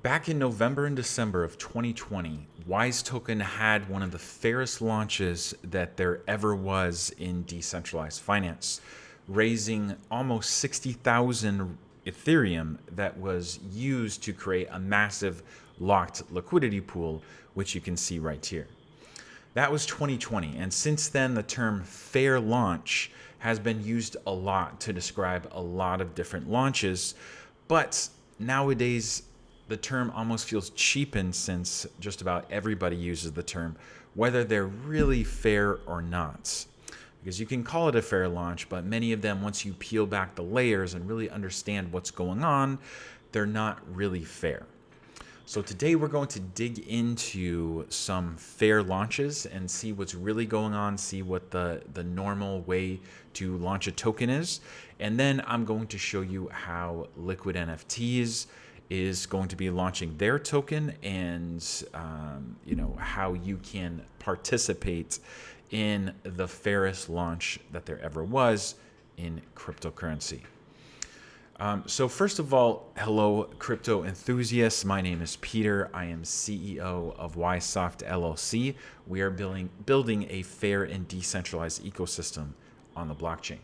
Back in November and December of 2020, Wise Token had one of the fairest launches that there ever was in decentralized finance, raising almost 60,000 Ethereum that was used to create a massive locked liquidity pool, which you can see right here. That was 2020, and since then the term fair launch has been used a lot to describe a lot of different launches, but nowadays the term almost feels cheapened since just about everybody uses the term, whether they're really fair or not. Because you can call it a fair launch, but many of them, once you peel back the layers and really understand what's going on, they're not really fair. So today we're going to dig into some fair launches and see what's really going on, see what the normal way to launch a token is. And then I'm going to show you how Liquid NFTs is going to be launching their token, and how you can participate in the fairest launch that there ever was in cryptocurrency. So first of all, hello crypto enthusiasts. My name is Peter. I am CEO of Wisesoft LLC. We are building a fair and decentralized ecosystem on the blockchain.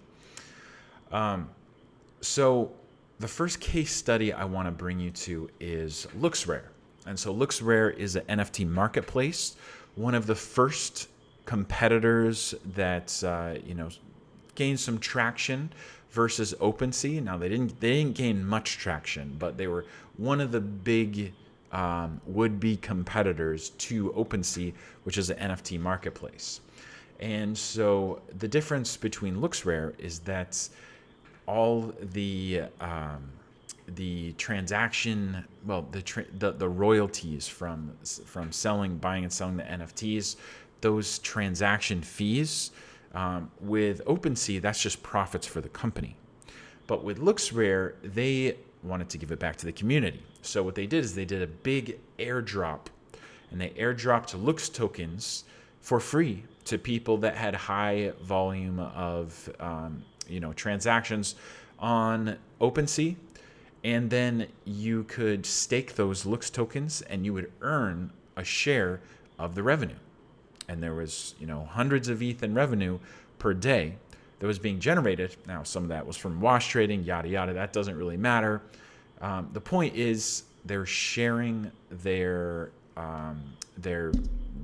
So the first case study I want to bring you to is LooksRare. And so LooksRare is an NFT marketplace, one of the first competitors that gained some traction versus OpenSea. Now they didn't gain much traction, but they were one of the big would-be competitors to OpenSea, which is an NFT marketplace. And so the difference between LooksRare is that all the transaction, the royalties from buying and selling the NFTs, those transaction fees, with OpenSea, that's just profits for the company. But with LooksRare, they wanted to give it back to the community. So what they did is they did a big airdrop, and they airdropped Looks tokens for free to people that had high volume of transactions on OpenSea, and then you could stake those Looks tokens and you would earn a share of the revenue. And there was hundreds of ETH in revenue per day that was being generated. Now some of that was from wash trading, yada yada, that doesn't really matter. The point is they're sharing their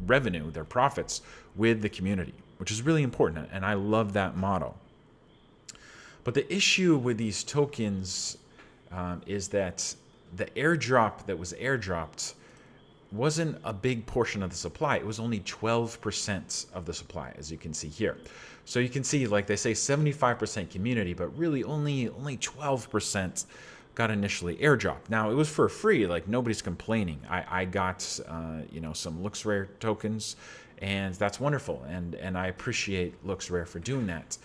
revenue, their profits with the community, which is really important, and I love that model. But the issue with these tokens is that the airdrop that was airdropped wasn't a big portion of the supply. It was only 12% of the supply, as you can see here. So you can see, like they say, 75% community, but really only 12% got initially airdropped. Now it was for free, like nobody's complaining. I got some LooksRare tokens, and that's wonderful, and I appreciate LooksRare for doing that.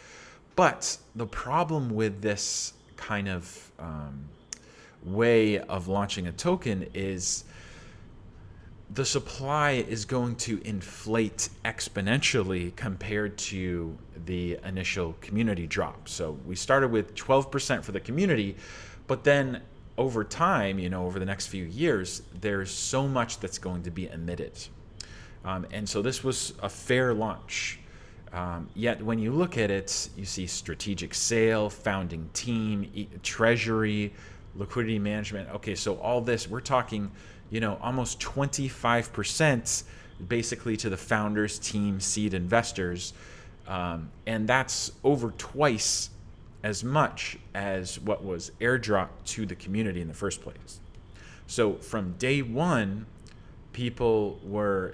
But the problem with this kind of way of launching a token is the supply is going to inflate exponentially compared to the initial community drop. So we started with 12% for the community, but then over time, over the next few years, there's so much that's going to be emitted. And so this was a fair launch. Yet when you look at it, you see strategic sale, founding team, treasury, liquidity management. Okay, so all this, we're talking, almost 25% basically to the founders, team, seed investors. And that's over twice as much as what was airdropped to the community in the first place. So from day one, people were,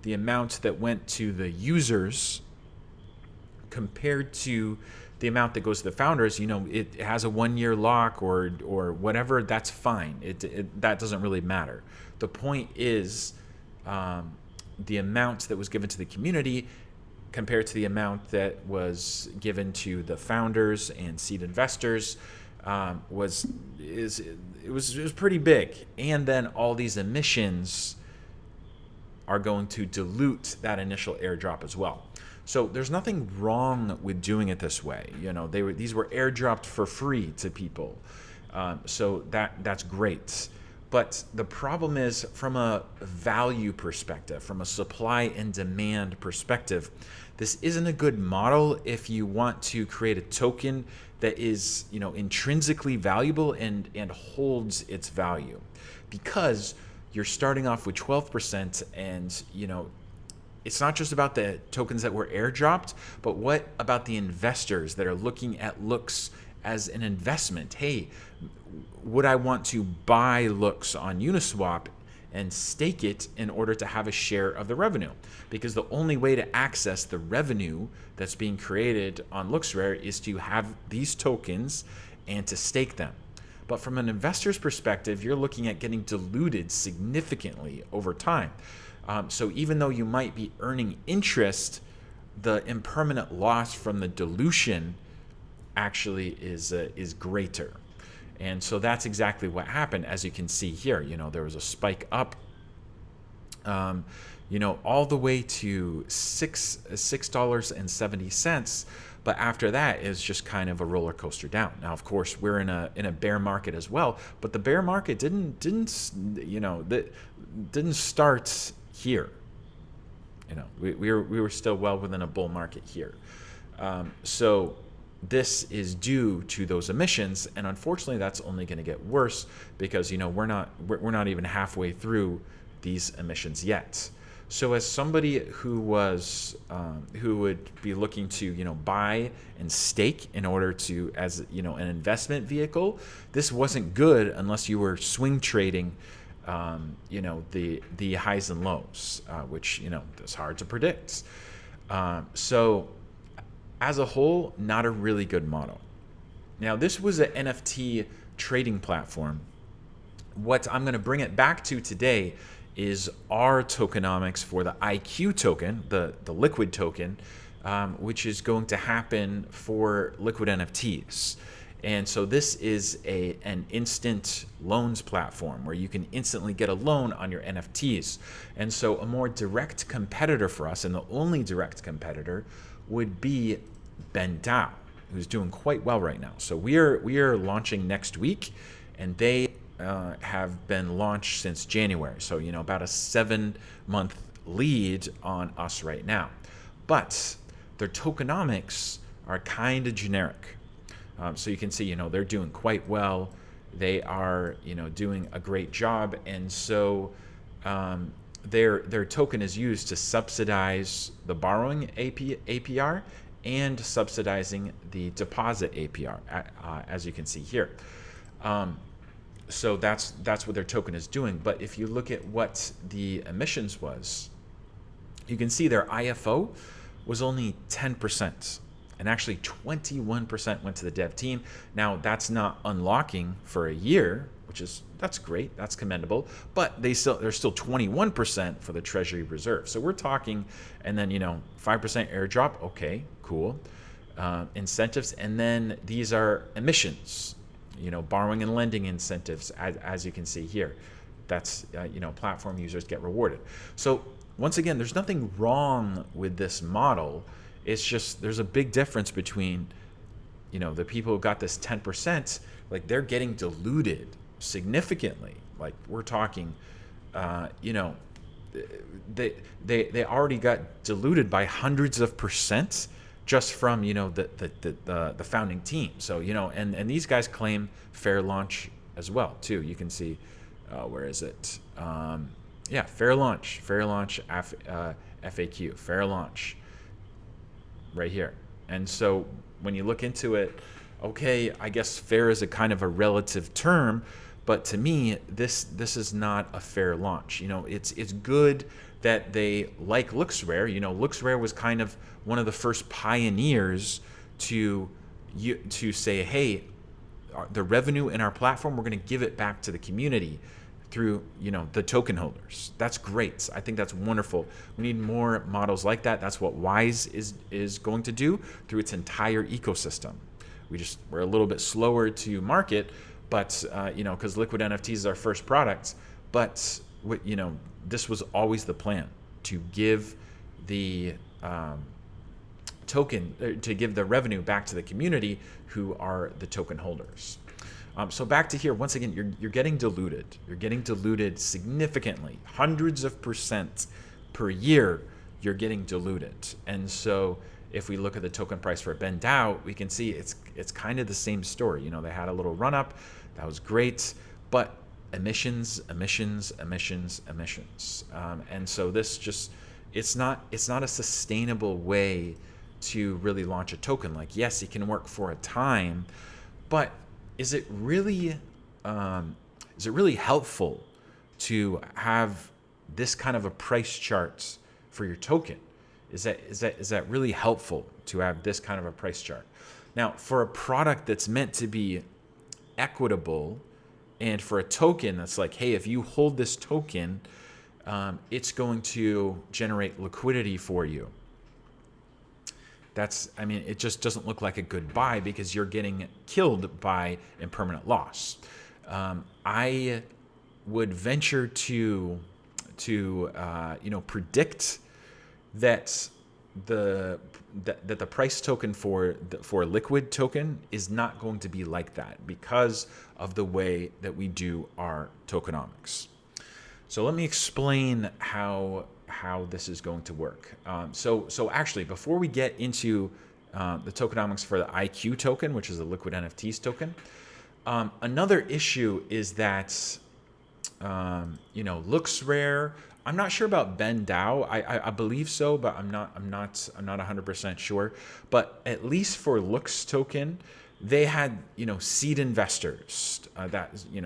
the amount that went to the users compared to the amount that goes to the founders, it has a 1-year lock or whatever, that's fine. That doesn't really matter. The point is the amount that was given to the community compared to the amount that was given to the founders and seed investors was pretty big. And then all these emissions are going to dilute that initial airdrop as well. So there's nothing wrong with doing it this way. These were airdropped for free to people. So that's great. But the problem is, from a value perspective, from a supply and demand perspective, this isn't a good model if you want to create a token that is, intrinsically valuable and holds its value, because you're starting off with 12%, and it's not just about the tokens that were airdropped, but what about the investors that are looking at Looks as an investment? Hey, would I want to buy Looks on Uniswap and stake it in order to have a share of the revenue? Because the only way to access the revenue that's being created on LooksRare is to have these tokens and to stake them. But from an investor's perspective, you're looking at getting diluted significantly over time. So even though you might be earning interest, the impermanent loss from the dilution actually is greater. And so that's exactly what happened. As you can see here, there was a spike up, all the way to $6.70. But after that is just kind of a roller coaster down. Now, of course, we're in a bear market as well, but the bear market didn't start here. We were still well within a bull market here. So this is due to those emissions, and unfortunately, that's only going to get worse because we're not even halfway through these emissions yet. So as somebody who would be looking to buy and stake in order to, as an investment vehicle, this wasn't good unless you were swing trading the highs and lows, which is hard to predict. So as a whole, not a really good model. Now, this was an NFT trading platform. What I'm going to bring it back to today is our tokenomics for the IQ token, the liquid token, which is going to happen for liquid NFTs. And so this is an instant loans platform where you can instantly get a loan on your NFTs. And so a more direct competitor for us, and the only direct competitor, would be BendDAO, who's doing quite well right now. So we are launching next week, and they have been launched since January. So about a 7-month lead on us right now. But their tokenomics are kind of generic. So you can see, they're doing quite well. They are, doing a great job. And so their token is used to subsidize the borrowing APR and subsidizing the deposit APR, as you can see here. So that's what their token is doing. But if you look at what the emissions was, you can see their IFO was only 10%. And actually 21% went to the dev team. Now, that's not unlocking for a year, that's great, that's commendable, but there's still 21% for the treasury reserve. So we're talking, and then 5% airdrop, okay, cool. Incentives, and then these are emissions, borrowing and lending incentives, as you can see here. That's platform users get rewarded. So once again, there's nothing wrong with this model. It's just there's a big difference between, the people who got this 10%, like they're getting diluted significantly. Like we're talking, they already got diluted by hundreds of percent just from the founding team. So and these guys claim fair launch as well too. You can see, where is it? Fair launch, FAQ, fair launch. Right here. And so when you look into it, okay, I guess fair is a kind of a relative term, but to me, this is not a fair launch. It's good that they like LooksRare. LooksRare was kind of one of the first pioneers to say, hey, the revenue in our platform, we're going to give it back to the community through the token holders. That's great. I think that's wonderful. We need more models like that. That's what Wise is going to do through its entire ecosystem. We're a little bit slower to market, but because Liquid NFT is our first product, but this was always the plan, to give the token, to give the revenue back to the community who are the token holders. So back to here, once again, you're getting diluted. You're getting diluted significantly, hundreds of percent per year. You're getting diluted, and so if we look at the token price for BendDAO, we can see it's kind of the same story. You know, they had a little run up, that was great, but emissions, and so this just it's not a sustainable way to really launch a token. Like, yes, it can work for a time, but is it really helpful to have this kind of a price chart for your token? Is that really helpful to have this kind of a price chart? Now, for a product that's meant to be equitable, and for a token that's like, hey, if you hold this token, it's going to generate liquidity for you. It just doesn't look like a good buy, because you're getting killed by impermanent loss. I would venture to predict that the price token for a liquid token is not going to be like that, because of the way that we do our tokenomics. So let me explain how this is going to work. So actually, before we get into the tokenomics for the IQ token, which is the liquid NFTs token, another issue is that LooksRare. I'm not sure about BendDAO. I believe so, but I'm not 100% sure. But at least for Looks token, they had seed investors,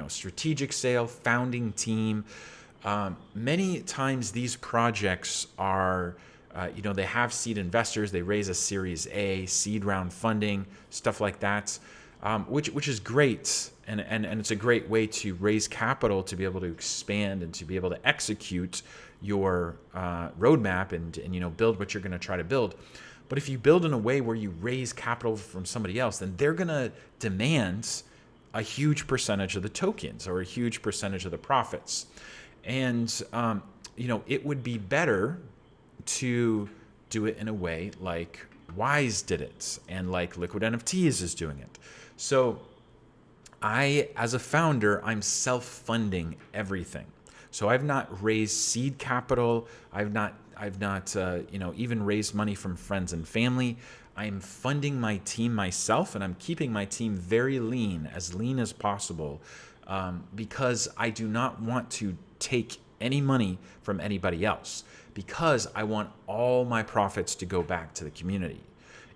strategic sale, founding team. Many times these projects are they have seed investors. They raise a Series A, seed round funding, stuff like that, which is great. And it's a great way to raise capital to be able to expand and to be able to execute your roadmap and build what you're going to try to build. But if you build in a way where you raise capital from somebody else, then they're going to demand a huge percentage of the tokens or a huge percentage of the profits. And it would be better to do it in a way like Wise did it and like Liquid NFTs is doing it. So as a founder, I'm self-funding everything. So I've not raised seed capital. I've not even raised money from friends and family. I'm funding my team myself, and I'm keeping my team very lean as possible, because I do not want to take any money from anybody else, because I want all my profits to go back to the community.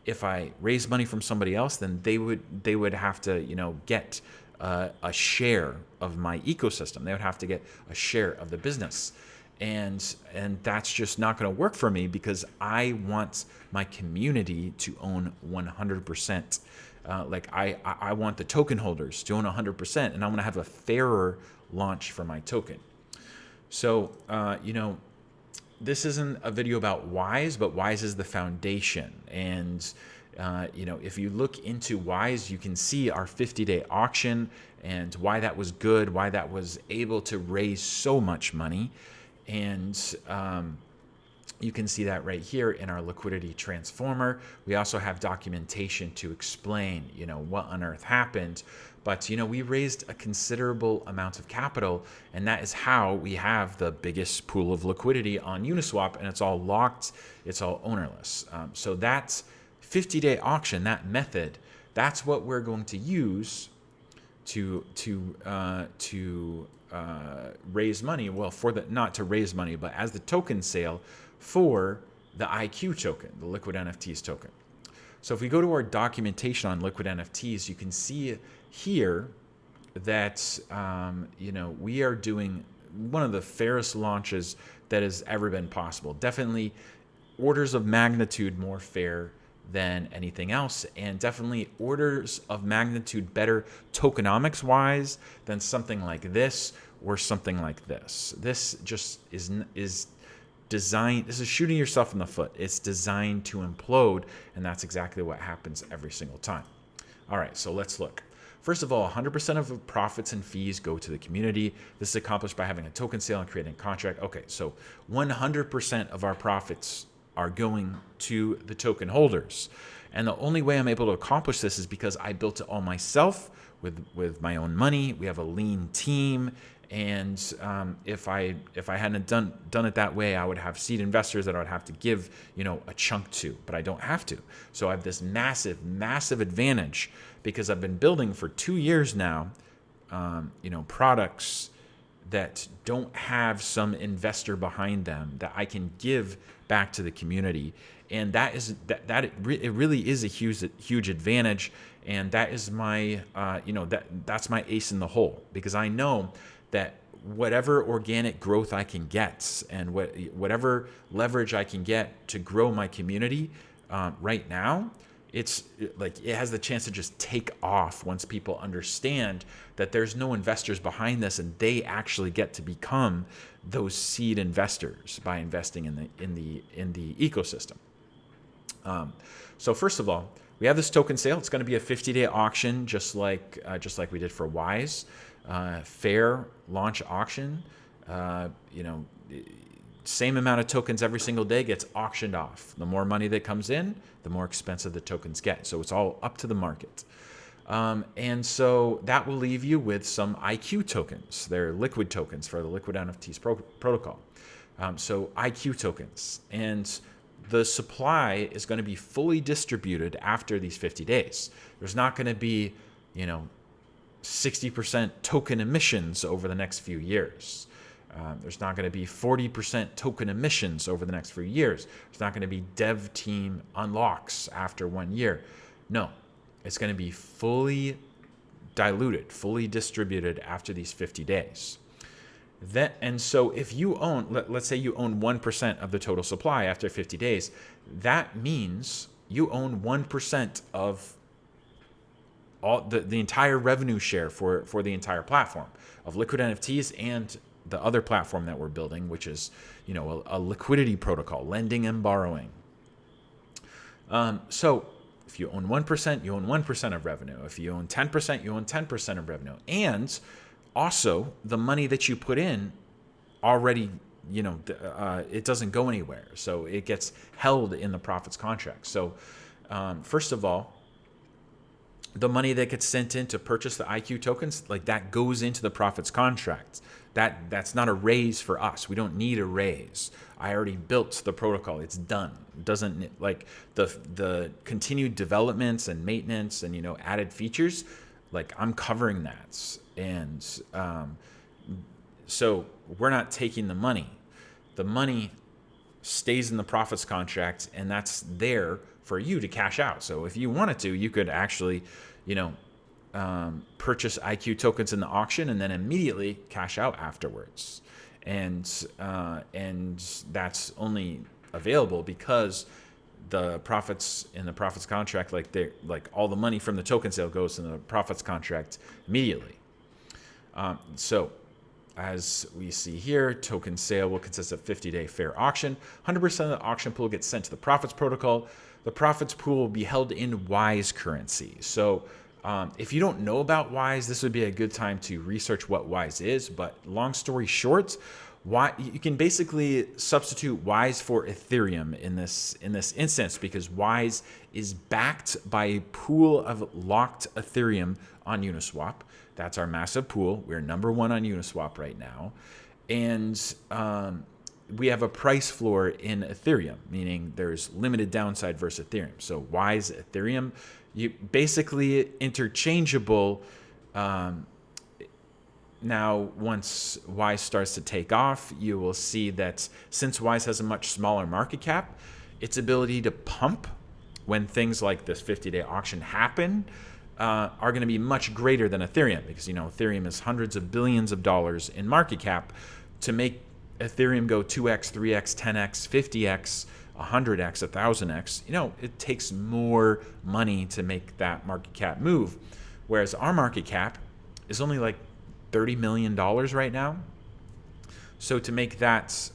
If I raise money from somebody else, then they would have to get a share of my ecosystem. They would have to get a share of the business, and that's just not going to work for me, because I want my community to own 100%. I want the token holders to own 100%, and I want to have a fairer launch for my token. So this isn't a video about Wise, but Wise is the foundation. And, if you look into Wise, you can see our 50-day auction and why that was good, why that was able to raise so much money. And you can see that right here in our liquidity transformer. We also have documentation to explain, what on earth happened. But, we raised a considerable amount of capital, and that is how we have the biggest pool of liquidity on Uniswap, and it's all locked, it's all ownerless. So that's 50-day auction, that method, that's what we're going to use to raise money. Well, not to raise money, but as the token sale for the IQ token, the Liquid NFTs token. So if we go to our documentation on Liquid NFTs, you can see here that we are doing one of the fairest launches that has ever been possible. Definitely orders of magnitude more fair than anything else, and definitely orders of magnitude better tokenomics wise than something like this or something like this. This just is designed, this is shooting yourself in the foot. It's designed to implode, and that's exactly what happens every single time. All right, so let's look. First of all, 100% of the profits and fees go to the community. This is accomplished by having a token sale and creating a contract. Okay, so 100% of our profits are going to the token holders. And the only way I'm able to accomplish this is because I built it all myself with my own money. We have a lean team. And if I hadn't done it that way, I would have seed investors that I would have to give, a chunk to, but I don't have to. So I have this massive advantage because I've been building for 2 years now, products that don't have some investor behind them that I can give back to the community. And it really is a huge advantage. And that is my, that's my ace in the hole, because I know that whatever organic growth I can get and whatever leverage I can get to grow my community right now, it has the chance to just take off once people understand that there's no investors behind this, and they actually get to become those seed investors by investing in the ecosystem. So first of all, we have this token sale. It's going to be a 50-day auction, just like we did for Wise. Fair launch auction. Same amount of tokens every single day gets auctioned off. The more money that comes in, the more expensive the tokens get. So it's all up to the market. And so that will leave you with some IQ tokens. They're liquid tokens for the liquid NFTs protocol. So IQ tokens. And the supply is going to be fully distributed after these 50 days. There's not going to be, 60% token emissions over the next few years. There's not going to be 40% token emissions over the next few years. There's not going to be dev team unlocks after 1 year. No, it's going to be fully diluted, fully distributed after these 50 days. And so if you own, let's say you own 1% of the total supply after 50 days, that means you own 1% of all the entire revenue share for the entire platform of liquid NFTs and the other platform that we're building, which is, a liquidity protocol, lending and borrowing. So if you own 1%, you own 1% of revenue. If you own 10%, you own 10% of revenue. And also, the money that you put in already, it doesn't go anywhere. So it gets held in the profits contract. So first of all, the money that gets sent in to purchase the IQ tokens, that goes into the profits contract. That's not a raise for us. We don't need a raise. I already built the protocol. It's done. It doesn't the continued developments and maintenance and added features. I'm covering that. And so we're not taking the money. The money stays in the profits contract, and that's there for you to cash out. So if you wanted to, you could actually, purchase IQ tokens in the auction and then immediately cash out afterwards. And that's only available because the profits in the profits contract, all the money from the token sale goes in the profits contract immediately. So as we see here, token sale will consist of 50-day fair auction. 100% of the auction pool gets sent to the profits protocol. The profits pool will be held in Wise currency. So if you don't know about Wise, this would be a good time to research what Wise is. But long story short, you can basically substitute Wise for Ethereum in this instance, because Wise is backed by a pool of locked Ethereum on Uniswap. That's our massive pool. We're number one on Uniswap right now. And we have a price floor in Ethereum, meaning there's limited downside versus Ethereum. So Wise, Ethereum, you basically interchangeable. Now, once Wise starts to take off, you will see that since Wise has a much smaller market cap, its ability to pump when things like this 50-day auction happen are going to be much greater than Ethereum, because Ethereum is hundreds of billions of dollars in market cap. To make Ethereum go 2x, 3x, 10x, 50x, 100x, 1000x, it takes more money to make that market cap move, whereas our market cap is only $30 million right now. So to make that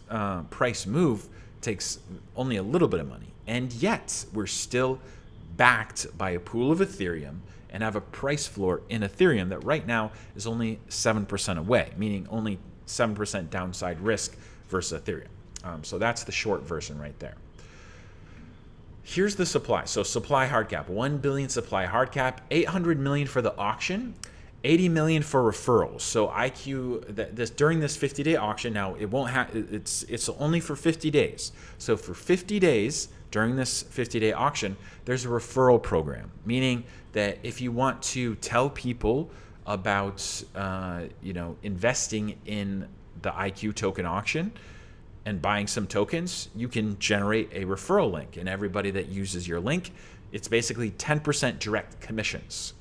price move takes only a little bit of money. And yet we're still backed by a pool of Ethereum and have a price floor in Ethereum that right now is only 7% away, meaning only 7% downside risk versus Ethereum. So that's the short version right there. Here's the supply. So supply hard cap, 1 billion supply hard cap, 800 million for the auction. 80 million for referrals. So during this 50-day auction, now it won't have, it's only for 50 days. So for 50 days during this 50-day auction, there's a referral program, meaning that if you want to tell people about investing in the IQ token auction and buying some tokens, you can generate a referral link, and everybody that uses your link, it's basically 10% direct commissions.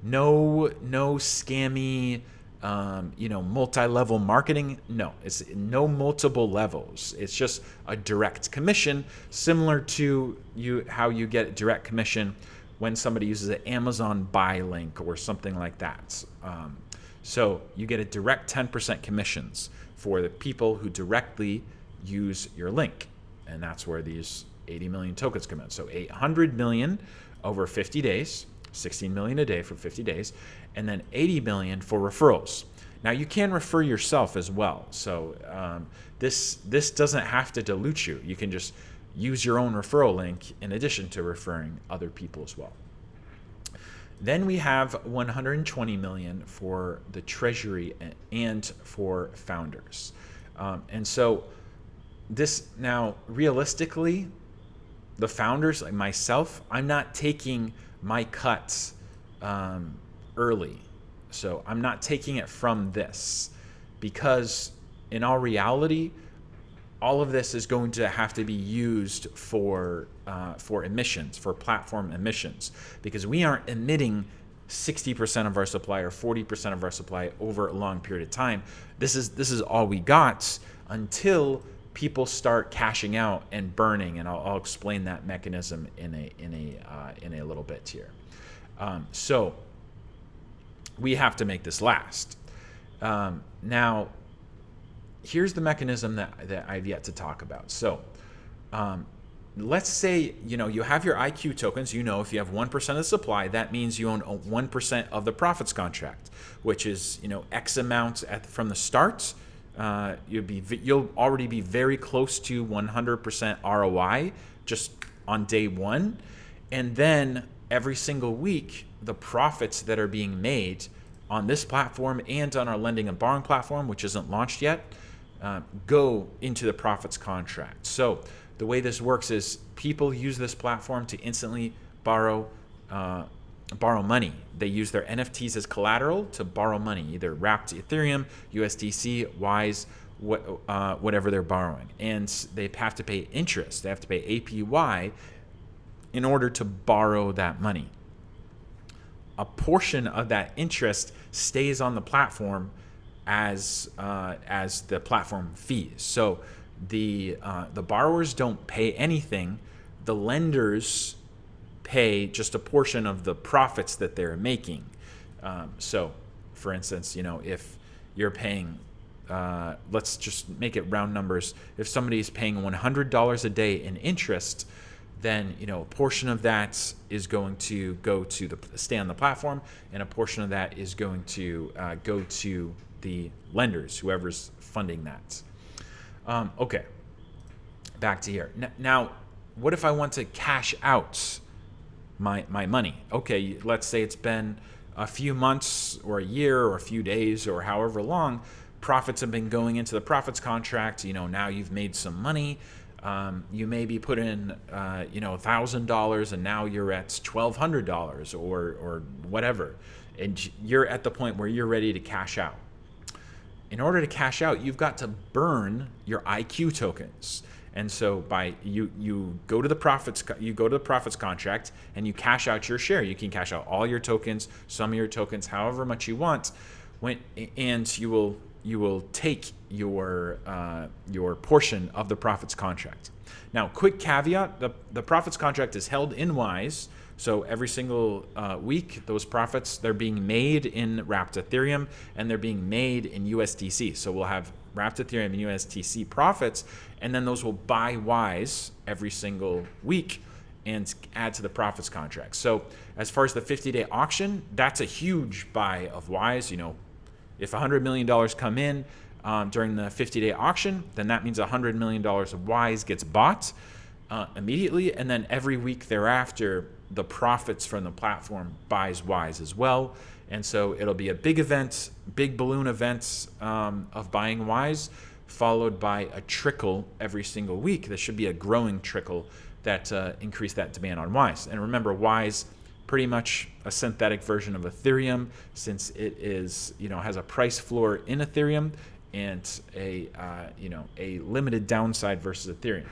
No scammy, multi-level marketing. No, it's no multiple levels. It's just a direct commission, similar to how you get direct commission when somebody uses an Amazon buy link or something like that. So you get a direct 10% commissions for the people who directly use your link, and that's where these 80 million tokens come in. So 800 million over 50 days. 16 million a day for 50 days, and then 80 million for referrals. Now you can refer yourself as well. So this doesn't have to dilute you. You can just use your own referral link in addition to referring other people as well. Then we have 120 million for the treasury and for founders. And so this, now realistically, the founders, like myself, I'm not taking my cuts early. So I'm not taking it from this, because in all reality, all of this is going to have to be used for emissions, for platform emissions, because we aren't emitting 60% of our supply or 40% of our supply over a long period of time. This is all we got until people start cashing out and burning, and I'll explain that mechanism in a little bit here. So we have to make this last. Now, here's the mechanism that I've yet to talk about. So let's say you have your IQ tokens. If you have 1% of the supply, that means you own 1% of the profits contract, which is X amount from the start. You'll already be very close to 100% ROI just on day one, and then every single week the profits that are being made on this platform and on our lending and borrowing platform, which isn't launched yet, go into the profits contract. So the way this works is people use this platform to instantly borrow money. They use their NFTs as collateral to borrow money, either wrapped Ethereum, USDC, Wise, whatever they're borrowing. And they have to pay interest. They have to pay APY in order to borrow that money. A portion of that interest stays on the platform as the platform fees. So the borrowers don't pay anything. The lenders pay just a portion of the profits that they're making. So, for instance, if you're paying, let's just make it round numbers. If somebody's paying $100 a day in interest, then a portion of that is going to go to stay on the platform, and a portion of that is going to go to the lenders, whoever's funding that. Okay, back to here. Now, what if I want to cash out my money? Okay, let's say it's been a few months or a year or a few days or however long. Profits have been going into the profits contract. Now you've made some money. You maybe put in $1,000 and now you're at $1,200 or whatever, and you're at the point where you're ready to cash out. In order to cash out, you've got to burn your IQ tokens. And so you go to the profits contract and you cash out your share. You can cash out all your tokens, some of your tokens, however much you want, and you will take your portion of the profits contract. Now, quick caveat: the profits contract is held in Wise. So every single week, those profits, they're being made in wrapped Ethereum and they're being made in USDC. So we'll have wrapped Ethereum and USDC profits, and then those will buy Wise every single week and add to the profits contract. So as far as the 50-day auction, that's a huge buy of Wise. If $100 million come in during the 50-day auction, then that means $100 million of Wise gets bought immediately, and then every week thereafter, the profits from the platform buys Wise as well, And so it'll be a big event, big balloon event of buying Wise, followed by a trickle every single week. There should be a growing trickle that increase that demand on Wise. And remember, Wise, pretty much a synthetic version of Ethereum, since it is, has a price floor in Ethereum and a limited downside versus Ethereum.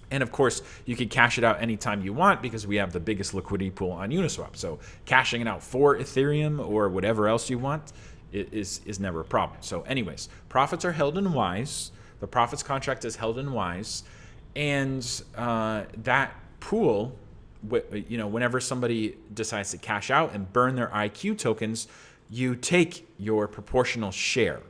And of course, you can cash it out anytime you want because we have the biggest liquidity pool on Uniswap. So cashing it out for Ethereum or whatever else you want is never a problem. So anyways, profits are held in Wise. The profits contract is held in Wise. And that pool, whenever somebody decides to cash out and burn their IQ tokens, you take your proportional share.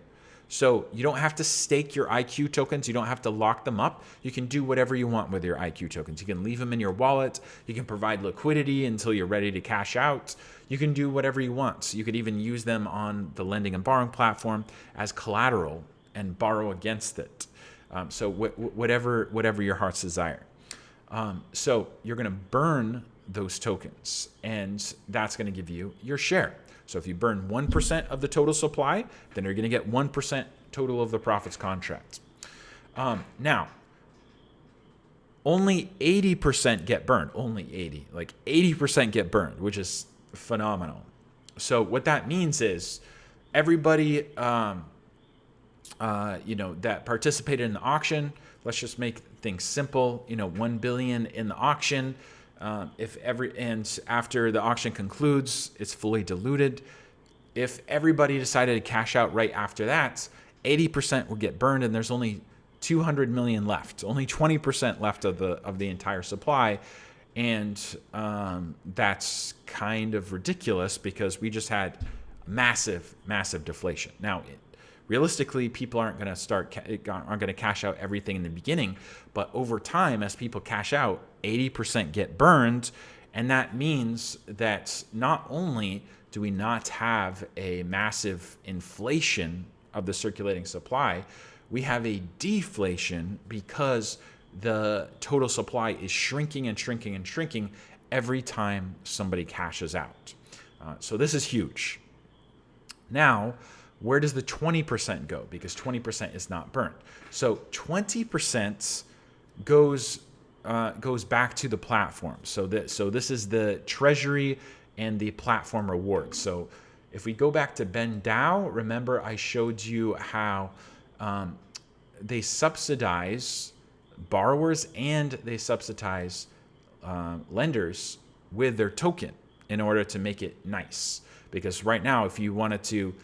So you don't have to stake your IQ tokens. You don't have to lock them up. You can do whatever you want with your IQ tokens. You can leave them in your wallet. You can provide liquidity until you're ready to cash out. You can do whatever you want. You could even use them on the lending and borrowing platform as collateral and borrow against it. So whatever your heart's desire. So you're going to burn those tokens, and that's going to give you your share. So if you burn 1% of the total supply, then you're going to get 1% total of the profits contract. Now, only 80% get burned. Only 80. Like 80% get burned, which is phenomenal. So what that means is everybody, that participated in the auction, let's just make things simple. 1 billion in the auction. And after the auction concludes, it's fully diluted. If everybody decided to cash out right after that, 80% will get burned, and there's only 200 million left. Only 20% left of the entire supply, and that's kind of ridiculous because we just had massive deflation. Now, realistically, people aren't going to cash out everything in the beginning, but over time, as people cash out, 80% get burned, and that means that not only do we not have a massive inflation of the circulating supply, we have a deflation because the total supply is shrinking and shrinking and shrinking every time somebody cashes out. So this is huge. Now, where does the 20% go? Because 20% is not burnt. So 20% goes back to the platform. So this is the treasury and the platform rewards. So if we go back to BendDAO, remember I showed you how they subsidize borrowers and they subsidize lenders with their token in order to make it nice. Because right now, if you wanted to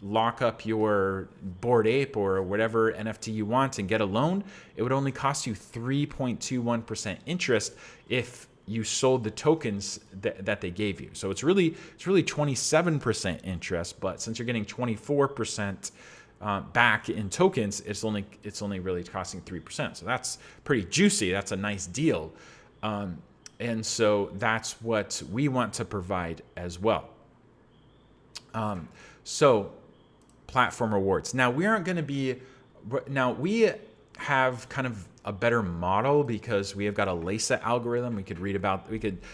lock up your Bored Ape or whatever NFT you want and get a loan, it would only cost you 3.21% interest if you sold the tokens that they gave you. So it's really 27% interest, but since you're getting 24% back in tokens, it's only really costing 3%. So that's pretty juicy. That's a nice deal. And so that's what we want to provide as well. So platform rewards. Now we have kind of a better model because we have got a LACET algorithm.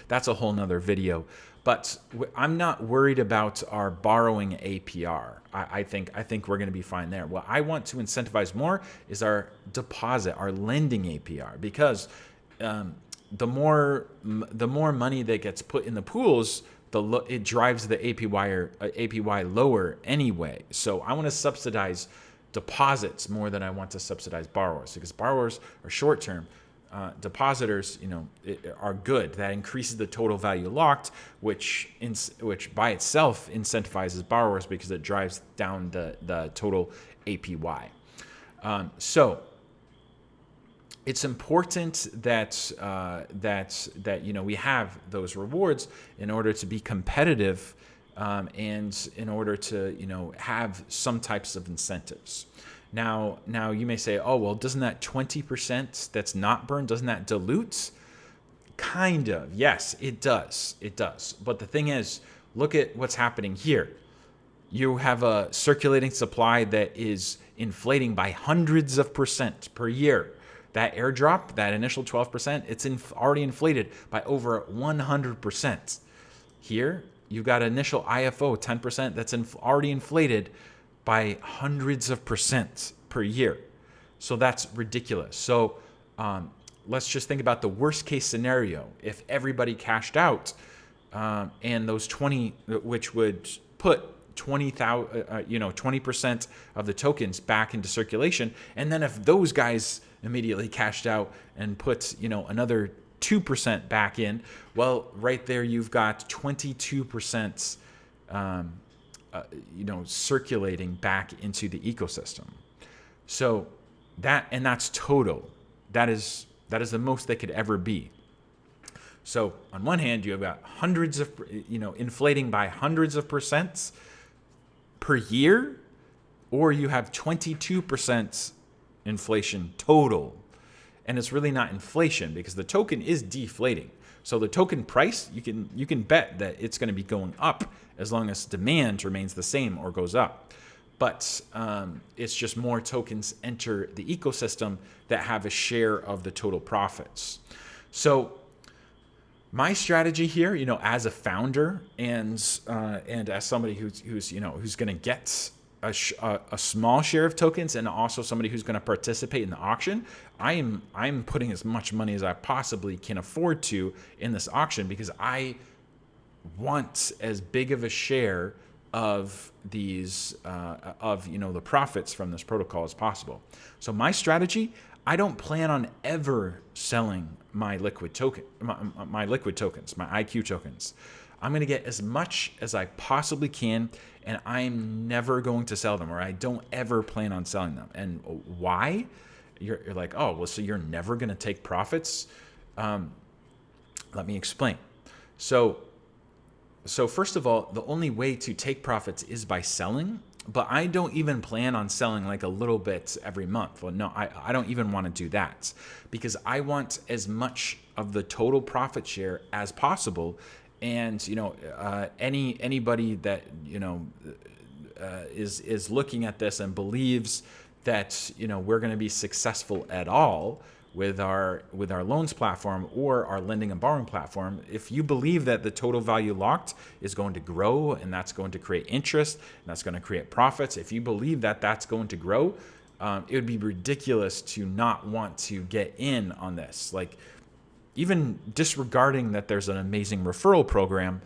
That's a whole nother video, but I'm not worried about our borrowing APR. I think we're going to be fine there. What I want to incentivize more is our deposit, our lending APR, because the more money that gets put in the pools, it drives the APY lower anyway. So I want to subsidize deposits more than I want to subsidize borrowers, because borrowers are short term. Depositors, are good. That increases the total value locked, which by itself incentivizes borrowers because it drives down the total APY. So it's important that we have those rewards in order to be competitive, and in order to have some types of incentives. Now you may say, oh well, doesn't that 20% that's not burned, doesn't that dilute? Kind of, yes, it does. But the thing is, look at what's happening here. You have a circulating supply that is inflating by hundreds of percent per year. That airdrop, that initial 12%, it's already inflated by over 100%. Here, you've got initial IFO 10% that's already inflated by hundreds of percent per year. So that's ridiculous. So let's just think about the worst case scenario. If everybody cashed out and those 20, which would put 20% of the tokens back into circulation. And then if those guys immediately cashed out and put, another 2% back in, well, right there, you've got 22%, circulating back into the ecosystem. So that's total. That is the most that could ever be. So on one hand, you have got hundreds of, inflating by hundreds of percents per year, or you have 22% inflation total. And it's really not inflation because the token is deflating. So the token price, you can bet that it's going to be going up as long as demand remains the same or goes up. But it's just more tokens enter the ecosystem that have a share of the total profits. So my strategy here, as a founder and as somebody who's going to get a small share of tokens, and also somebody who's going to participate in the auction, I'm putting as much money as I possibly can afford to in this auction because I want as big of a share of these the profits from this protocol as possible. So my strategy, I don't plan on ever selling my liquid tokens, my IQ tokens. I'm going to get as much as I possibly can, and I'm never going to sell them, or I don't ever plan on selling them. And why? You're like, oh, well, so you're never going to take profits? Let me explain. So first of all, the only way to take profits is by selling. But I don't even plan on selling like a little bit every month. Well, no, I don't even want to do that because I want as much of the total profit share as possible. And anybody that is looking at this and believes that we're going to be successful at all with our loans platform or our lending and borrowing platform, if you believe that the total value locked is going to grow and that's going to create interest and that's going to create profits, if you believe that that's going to grow, it would be ridiculous to not want to get in on this. Like, even disregarding that there's an amazing referral program,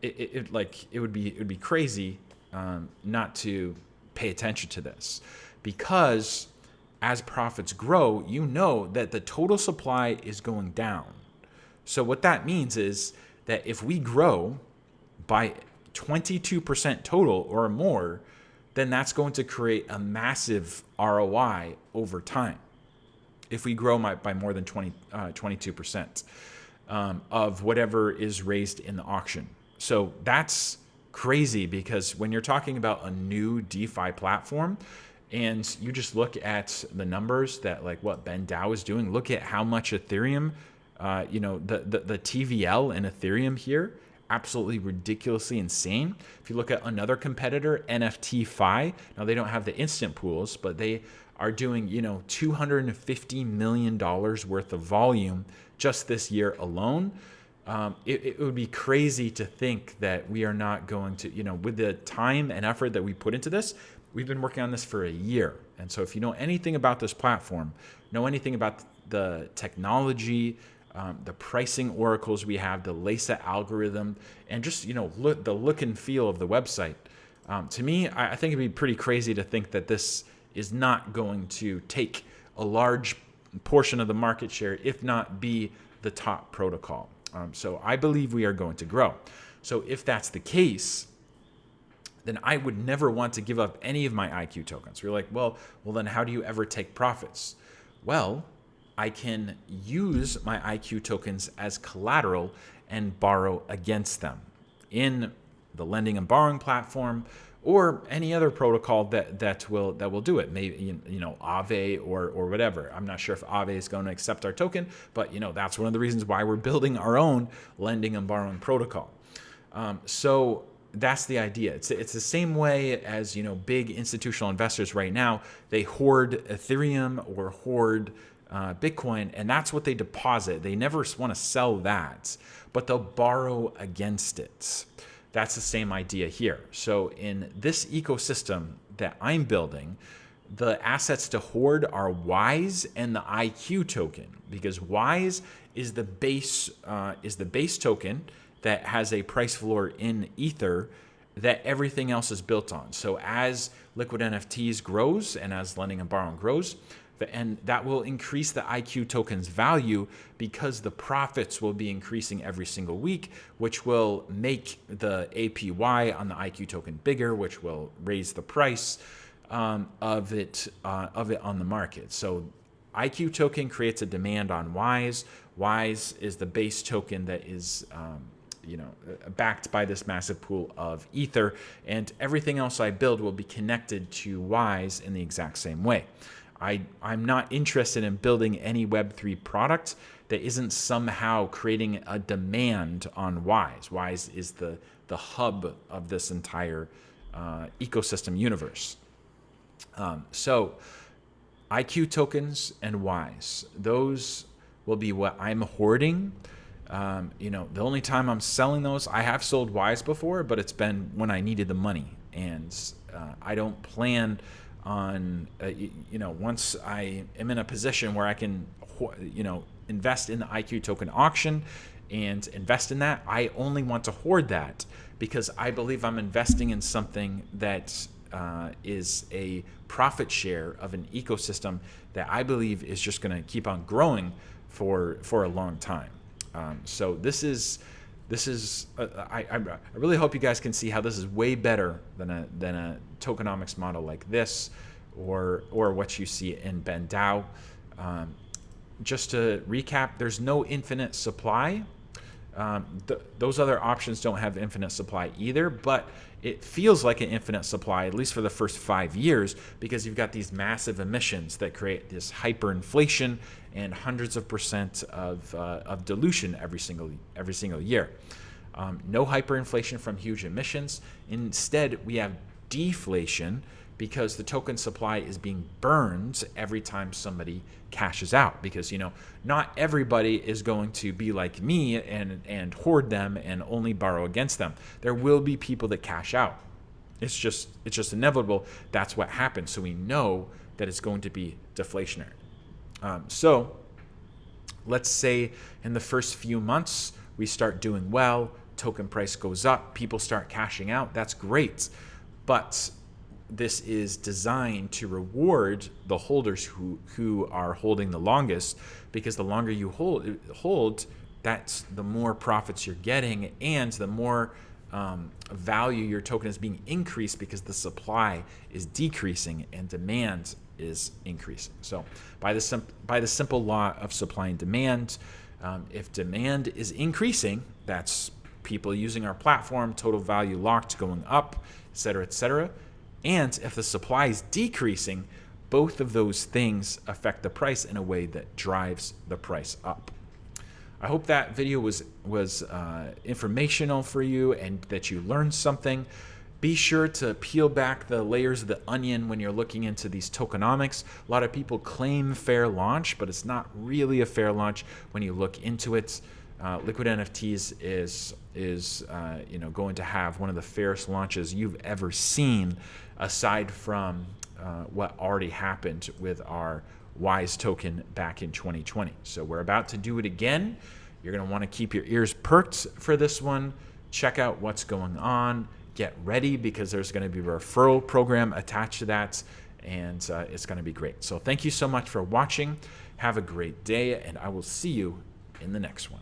it would be crazy not to pay attention to this, because as profits grow, that the total supply is going down. So what that means is that if we grow by 22% total or more, then that's going to create a massive ROI over time. If we grow by more than 22% of whatever is raised in the auction. So that's crazy, because when you're talking about a new DeFi platform, and you just look at the numbers that like what BendDAO is doing, look at how much Ethereum, the TVL in Ethereum here, absolutely ridiculously insane. If you look at another competitor, NFT now they don't have the instant pools, but they are doing, $250 million worth of volume just this year alone. It would be crazy to think that we are not going to, with the time and effort that we put into this, we've been working on this for a year. And so if you know anything about this platform, know anything about the technology, the pricing oracles we have, the LASA algorithm, and just, the look and feel of the website, to me, I think it'd be pretty crazy to think that this is not going to take a large portion of the market share, if not be the top protocol. So I believe we are going to grow. So if that's the case, then I would never want to give up any of my IQ tokens. We're like, well, then how do you ever take profits? Well, I can use my IQ tokens as collateral and borrow against them in the lending and borrowing platform, or any other protocol that will do it. Maybe Aave or whatever. I'm not sure if Aave is going to accept our token, but that's one of the reasons why we're building our own lending and borrowing protocol. So that's the idea. It's the same way as big institutional investors right now. They hoard Ethereum or hoard Bitcoin, and that's what they deposit. They never want to sell that, but they'll borrow against it. That's the same idea here. So in this ecosystem that I'm building, the assets to hoard are WISE and the IQ token, because WISE is the base token that has a price floor in Ether that everything else is built on. So as Liquid NFTs grows and as lending and borrowing grows, and that will increase the IQ token's value because the profits will be increasing every single week, which will make the APY on the IQ token bigger, which will raise the price of it on the market. So IQ token creates a demand on WISE. WISE is the base token that is backed by this massive pool of Ether, and everything else I build will be connected to WISE in the exact same way. I'm not interested in building any Web3 product that isn't somehow creating a demand on WISE. WISE is the hub of this entire ecosystem universe. So IQ tokens and WISE, those will be what I'm hoarding. The only time I'm selling those, I have sold WISE before, but it's been when I needed the money. And I don't plan on, once I am in a position where I can, invest in the IQ token auction and invest in that, I only want to hoard that because I believe I'm investing in something that is a profit share of an ecosystem that I believe is just going to keep on growing for a long time. So this is I really hope you guys can see how this is way better than a tokenomics model like this, or what you see in BendDAO. Just to recap, there's no infinite supply. Those other options don't have infinite supply either, but it feels like an infinite supply, at least for the first 5 years, because you've got these massive emissions that create this hyperinflation and hundreds of percent of dilution every single year. No hyperinflation from huge emissions. Instead, we have deflation because the token supply is being burned every time somebody cashes out, because not everybody is going to be like me and hoard them and only borrow against them. There will be people that cash out. It's just inevitable. That's what happens. So we know that it's going to be deflationary. So let's say in the first few months we start doing well, token price goes up, people start cashing out. That's great, but this is designed to reward the holders who are holding the longest, because the longer you hold, that's the more profits you're getting, and the more value your token is being increased because the supply is decreasing and demand is increasing. So by the simple law of supply and demand, if demand is increasing, that's people using our platform, total value locked going up, et cetera, et cetera. And if the supply is decreasing, both of those things affect the price in a way that drives the price up. I hope that video was informational for you and that you learned something. Be sure to peel back the layers of the onion when you're looking into these tokenomics. A lot of people claim fair launch, but it's not really a fair launch when you look into it. Liquid NFTs is going to have one of the fairest launches you've ever seen, aside from what already happened with our WISE token back in 2020. So we're about to do it again. You're going to want to keep your ears perked for this one. Check out what's going on. Get ready, because there's going to be a referral program attached to that, and it's going to be great. So thank you so much for watching. Have a great day, and I will see you in the next one.